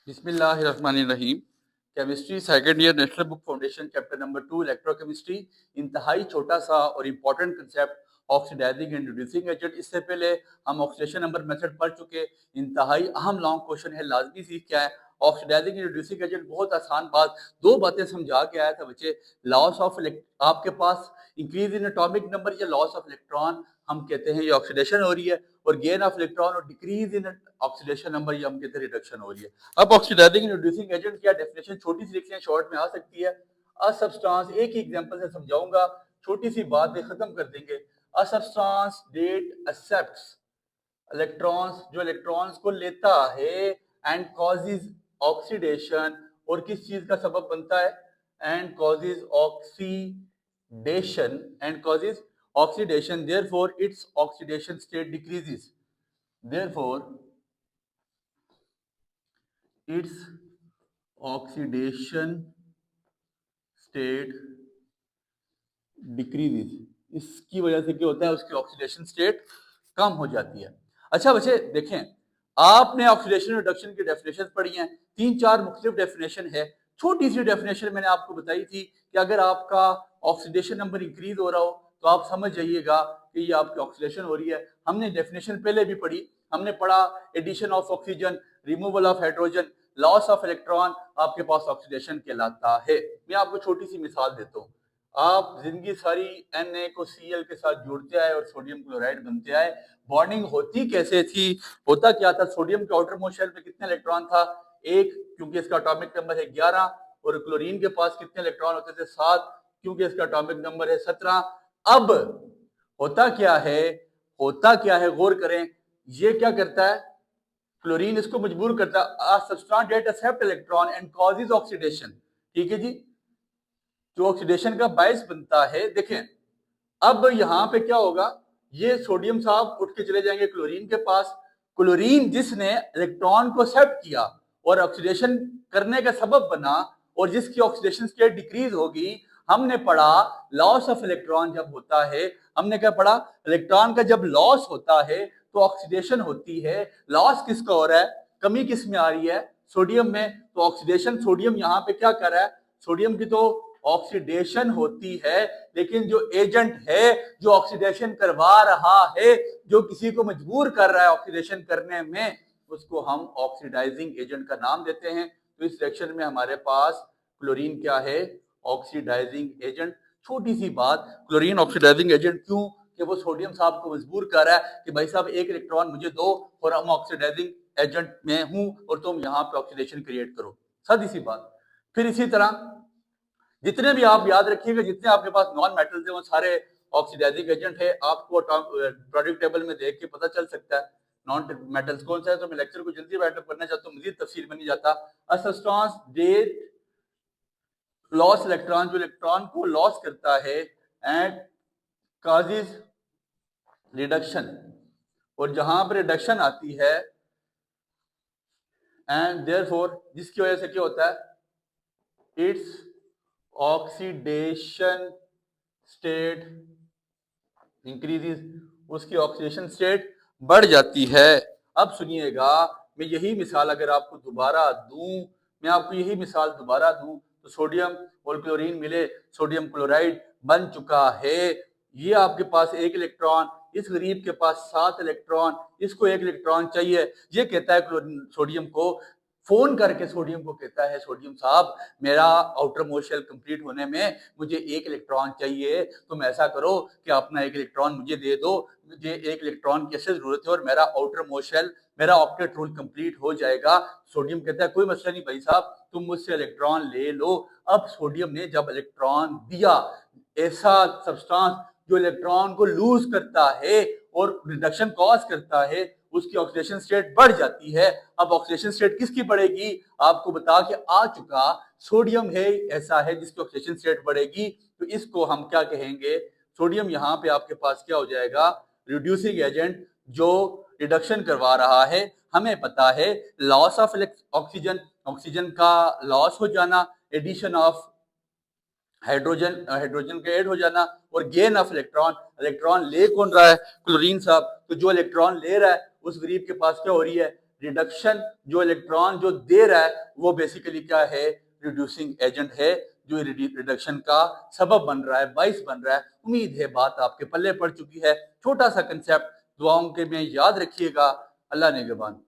बिस्मिल्लाहिर्रहमानिर्रहीम। Chemistry second year national book foundation chapter number 2 electrochemistry. इंतहाई छोटा सा और important concept oxidising and reducing agent. इससे पहले हम ऑक्सीडेशन नंबर मेथड पढ़ चुके। इंतहाई अहम लॉन्ग क्वेश्चन है, लाजमी सीख क्या है ऑक्सीडाइजिंग एंड रिड्यूसिंग एजेंट। बहुत आसान बात, दो बातें समझा के आया था बच्चे। लॉस ऑफ आपके पास इंक्रीज इन एटॉमिक नंबर या लॉस ऑफ इलेक्ट्रॉन, हम कहते हैं ये ऑक्सीडेशन हो रही है, और गेन ऑफ इलेक्ट्रॉन और डिक्रीज इन ऑक्सीडेशन नंबर ये हम कहते हैं रिडक्शन हो रही है। अब ऑक्सीडाइजिंग एंड रिड्यूसिंग एजेंट क्या डेफिनेशन छोटी सी लिखते हैं, शॉर्ट में आ सकती है। अ सब्सटेंस, एक ही एग्जांपल से समझाऊंगा, छोटी सी बात में खत्म कर देंगे। A substance that accepts electrons, जो इलेक्ट्रॉन्स को लेता है, एंड कॉजेज ऑक्सीडेशन, और किस चीज का सबब बनता है, and causes oxidation, and causes oxidation, therefore its oxidation state decreases, therefore its oxidation state decreases. इसकी वजह से क्या होता है, उसकी ऑक्सीडेशन स्टेट कम हो जाती है। अच्छा बच्चे देखें, आपने ऑक्सीडेशन रिडक्शन की डेफिनेशन पढ़ी हैं, तीन चार मुख्तलिफ डेफिनेशन है। छोटी सी डेफिनेशन मैंने आपको बताई थी कि अगर आपका ऑक्सीडेशन नंबर इंक्रीज हो रहा हो तो आप समझ जाइएगा कि ये आपकी ऑक्सीडेशन हो रही है। हमने डेफिनेशन पहले भी पढ़ी, हमने पढ़ा addition of oxygen, removal of hydrogen, loss of electron, आपके पास ऑक्सीडेशन कहलाता है। मैं आपको छोटी सी मिसाल देता हूँ। आप जिंदगी सारी Na को Cl के साथ जोड़ते आए और सोडियम क्लोराइड बनते आए। बॉन्डिंग होती कैसे थी, होता क्या था, सोडियम के आउटर मोस्ट शेल में कितने इलेक्ट्रॉन था, एक, क्योंकि इसका एटॉमिक नंबर है 11, और क्लोरीन के पास कितने इलेक्ट्रॉन होते थे, 7, क्योंकि इसका एटॉमिक नंबर है 17। अब होता क्या है, होता क्या है, गौर करें, ये क्या करता है, क्लोरीन इसको मजबूर करता है, substance that accept electron and causes oxidation. ठीक है जी, जो ऑक्सीडेशन का बायस बनता है। देखें अब यहां पे क्या होगा, ये सोडियम साहब उठ के चले जाएंगे क्लोरीन के पास। क्लोरीन जिसने इलेक्ट्रॉन को एक्सेप्ट किया और ऑक्सीडेशन करने का सबब बना, और जिसकी ऑक्सीडेशन स्टेट डिक्रीज होगी, हमने पढ़ा लॉस ऑफ इलेक्ट्रॉन जब होता है, हमने क्या पढ़ा, इलेक्ट्रॉन का जब लॉस होता है तो ऑक्सीडेशन होती है। लॉस किसका हो रहा है, कमी किस में आ रही है, सोडियम में, तो ऑक्सीडेशन सोडियम यहां पे क्या कर रहा है, सोडियम की तो ऑक्सीडेशन होती है, लेकिन जो एजेंट है जो ऑक्सीडेशन करवा रहा है, जो किसी को मजबूर कर रहा है ऑक्सीडेशन करने में, उसको हम ऑक्सीडाइजिंग एजेंट का नाम देते हैं। तो इस सेक्शन में हमारे पास क्लोरीन क्या है, ऑक्सीडाइजिंग एजेंट। छोटी सी बात, क्लोरीन ऑक्सीडाइजिंग एजेंट क्यों, कि वो सोडियम साहब को मजबूर कर रहा है कि भाई साहब एक इलेक्ट्रॉन मुझे दो और हम ऑक्सीडाइजिंग एजेंट में हूं और तुम यहां पे ऑक्सीडेशन क्रिएट करो, सीधी सी बात। फिर इसी तरह जितने भी आप याद रखिएगा, जितने आपके पास नॉन मेटल्स हैं वो सारे ऑक्सीडाइजिंग एजेंट है। आपको प्रोडक्ट टेबल में देख के पता चल सकता है नॉन मेटल्स कौन सा है। तो मैं लेक्चर को जल्दी राइट अप करना चाहता हूँ, मजीद तफसील में नहीं जाता। A substance that loss electron, जो इलेक्ट्रॉन को लॉस करता है, एंड कॉजेज रिडक्शन, और जहां पर रिडक्शन आती है, एंड देयरफॉर, जिसकी वजह से क्या होता है, इट्स ऑक्सीडेशन स्टेट इंक्रीजेस, उसकी ऑक्सीडेशन स्टेट बढ़ जाती है। अब सुनिएगा, मैं यही मिसाल अगर आपको दोबारा दूं, मैं आपको यही मिसाल दोबारा दूं, तो सोडियम और क्लोरीन मिले सोडियम क्लोराइड बन चुका है। ये आपके पास एक इलेक्ट्रॉन, इस गरीब के पास 7 इलेक्ट्रॉन, इसको एक इलेक्ट्रॉन चाहिए। ये कहता है सोडियम को, फोन करके सोडियम को कहता है, सोडियम साहब मेरा आउटर मोस्ट शेल कंप्लीट होने में मुझे एक इलेक्ट्रॉन चाहिए, तुम ऐसा करो कि अपना एक इलेक्ट्रॉन मुझे दे दो, मुझे एक इलेक्ट्रॉन की ऐसे जरूरत है और मेरा आउटर मोस्ट शेल, मेरा ऑक्टेट रूल कंप्लीट हो जाएगा। सोडियम कहता है कोई मसला नहीं भाई साहब, तुम मुझसे इलेक्ट्रॉन ले लो। अब सोडियम ने जब इलेक्ट्रॉन दिया, ऐसा सब्सटेंस जो इलेक्ट्रॉन को लूज करता है और रिडक्शन कॉज करता है, उसकी ऑक्सीडेशन स्टेट बढ़ जाती है। अब ऑक्सीडेशन स्टेट किसकी बढ़ेगी, आपको बता के आ चुका, सोडियम है, ऐसा है जिसकी ऑक्सीडेशन स्टेट बढ़ेगी। तो इसको हम क्या कहेंगे, सोडियम यहाँ पे आपके पास क्या हो जाएगा, रिड्यूसिंग एजेंट, जो रिडक्शन करवा रहा है। हमें पता है लॉस ऑफ ऑक्सीजन, ऑक्सीजन का लॉस हो जाना, एडिशन ऑफ हाइड्रोजन, हाइड्रोजन का ऐड हो जाना, और गेन ऑफ इलेक्ट्रॉन, इलेक्ट्रॉन ले कौन रहा है, क्लोरीन साहब। तो जो इलेक्ट्रॉन ले रहा है उस गरीब के पास क्या हो रही है, रिडक्शन जो इलेक्ट्रॉन जो दे रहा है वो बेसिकली क्या है, रिड्यूसिंग एजेंट है जो रिडक्शन का सबब बन रहा है, बाइस बन रहा है। उम्मीद है बात आपके पल्ले पड़ चुकी है। छोटा सा कंसेप्ट दुआओं के में याद रखिएगा। अल्लाह ने निगहबान।